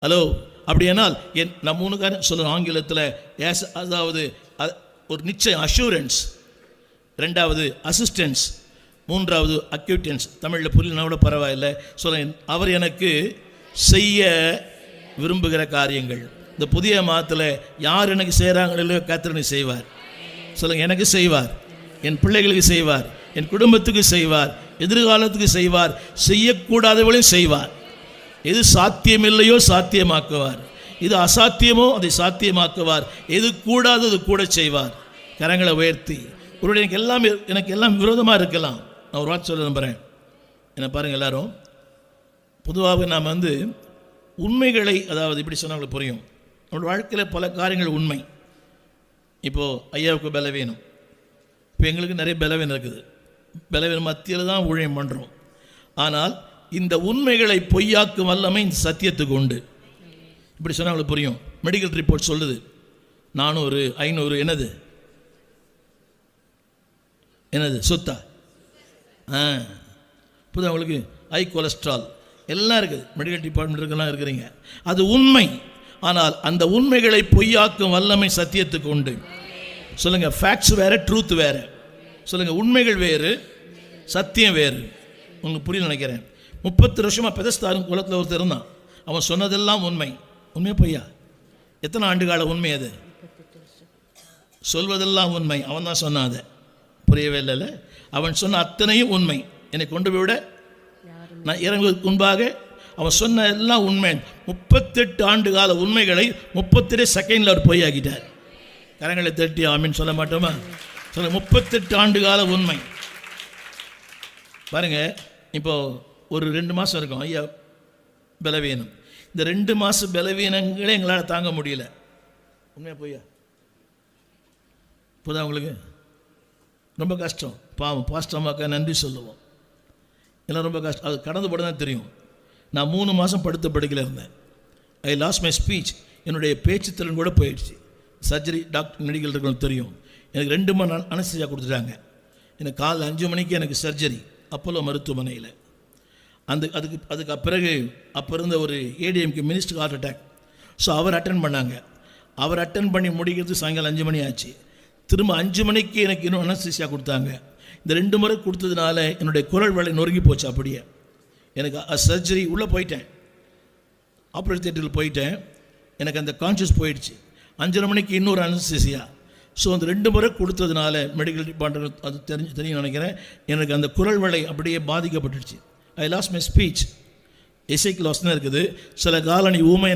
Hello அப்படியானால் நான் 3 காரியம் சொல்லுவேன் ஆங்கிலத்தில். அதாவது ஒரு நிச்சயம் அஷூரன்ஸ், 2வது அசிஸ்டன்ஸ், 3வது அக்யூட்டன்ஸ். தமிழில் புரியலனா கூட பரவாயில்லை சொல்ல. அவர் எனக்கு செய்ய விரும்புகிற காரியங்கள். இந்த புதிய மாதத்தில் யார் எனக்கு செய்கிறாங்களோ கர்த்தர் செய்வார். சொல்லுங்கள், எனக்கு செய்வார், என் பிள்ளைகளுக்கு செய்வார், என் குடும்பத்துக்கு செய்வார், எதிர்காலத்துக்கு செய்வார், செய்யக்கூடாதவளையும் செய்வார். எது சாத்தியமில்லையோ சாத்தியமாக்குவார், இது அசாத்தியமோ அதை சாத்தியமாக்குவார், எது கூடாதது கூட செய்வார். கரங்களை உயர்த்தி ஒருவேளை எனக்கு எல்லாம் விரோதமாக இருக்கலாம். நான் ஒரு வார்த்தை சொல்ல நம்புகிறேன். என்ன பாருங்கள், எல்லாரும் பொதுவாக நாம் உண்மைகளை, அதாவது இப்படி சொன்னாலும் புரியும். நம்மளோட வாழ்க்கையில் பல காரியங்கள் உண்மை. இப்போது ஐயாவுக்கு பலவீனம், இப்போ எங்களுக்கு நிறைய பலவீனம் இருக்குது. பலவீனம் மத்தியில் தான் ஊழியம் பண்ணுறோம். ஆனால் இந்த உண்மைகளை பொய்யாக்கும் வல்லமை இந்த சத்தியத்துக்கு உண்டு. இப்படி சொன்னாலும் புரியும். மெடிக்கல் ரிப்போர்ட் சொல்லுது 400 500 என்னது சொத்தா, புது அவங்களுக்கு ஹை கொலஸ்ட்ரால் எல்லாம் இருக்குது. மெடிக்கல் டிபார்ட்மெண்ட்டுக்கெல்லாம் இருக்கிறீங்க, அது உண்மை. ஆனால் அந்த உண்மைகளை பொய்யாக்கும் வல்லமை சத்தியத்துக்கு உண்டு. சொல்லுங்கள், ஃபேக்ட்ஸ் வேறு, ட்ரூத் வேறு. சொல்லுங்கள், உண்மைகள் வேறு, சத்தியம் வேறு. உங்களுக்கு புரியல நினைக்கிறேன். 30 வருஷமாக பெதஸ்தாரும் குலத்தில் ஒருத்தர் இருந்தான். அவன் சொன்னதெல்லாம் உண்மை. உண்மையா பொய்யா? எத்தனை ஆண்டுகால உண்மை அது? சொல்வதெல்லாம் உண்மை. அவன் தான் சொன்னான். அதை புரியவே இல்லை. அவன் சொன்ன அத்தனையும் உண்மை. என்னை கொண்டு போய் விட நான் இறங்குவதற்கு முன்பாக அவன் சொன்ன எல்லாம் உண்மை. 38 ஆண்டு கால உண்மைகளை 38 செகண்டில் அவர் பொய்யாக்கிட்டார். கரங்களை தட்டி ஆமீன் சொல்ல மாட்டோமா? சொல்ல, 38 ஆண்டு கால உண்மை. பாருங்கள், இப்போது ஒரு 2 மாதம் இருக்கும் ஐயா பலவீனம். இந்த 2 மாதம் பலவீனங்களே எங்களால் தாங்க முடியல. உண்மையாக பொய்யா? இப்போதான் உங்களுக்கு ரொம்ப கஷ்டம். பாவம், பாஸ்டமாக்கா நன்றி சொல்லுவோம். எல்லாம் ரொம்ப கஷ்டம். அது கடந்து போட தான் தெரியும். நான் 3 மாதம் படுத்த படுக்கையில் இருந்தேன். ஐ லாஸ்ட் மை ஸ்பீச். என்னுடைய பேச்சு திறன் கூட போயிடுச்சு. சர்ஜரி டாக்டர் மெடிக்கல் இருக்கிறவங்களுக்கு தெரியும். எனக்கு 2 மணி அனஸ்தீசியா கொடுத்துட்டாங்க. எனக்கு காலை 5 மணிக்கு எனக்கு சர்ஜரி அப்போலோ மருத்துவமனையில். அதுக்கு பிறகு அப்போ இருந்த ஒரு ஏடிஎம்கே மினிஸ்டருக்கு ஹார்ட் அட்டாக். ஸோ அவர் அட்டன் பண்ணாங்க. அவர் அட்டன் பண்ணி முடிக்கிறது சாயங்காலம் 5 மணி ஆச்சு. திரும்ப 5 மணிக்கு எனக்கு இன்னும் அனஸ்தீசியா கொடுத்தாங்க. இந்த 2 முறை கொடுத்ததுனால என்னுடைய குரல் வளை நொறுங்கி போச்சு. அப்படியே எனக்கு சர்ஜரி உள்ளே போயிட்டேன், ஆப்ரேஷன் தியேட்டரில் போயிட்டேன். எனக்கு அந்த கான்ஷியஸ் போயிடுச்சு. 5:30 மணிக்கு இன்னொரு அனஸ்தீசியா. ஸோ அந்த 2 முறை கொடுத்ததுனால மெடிக்கல் டிபார்ட்மெண்ட் அது தெரியும் நினைக்கிறேன். எனக்கு அந்த குரல் வளை அப்படியே பாதிக்கப்பட்டுடுச்சு. I lost my speech. இசைக்கு லாஸ் தான் இருக்குது. சில காலம் நீ ஊமை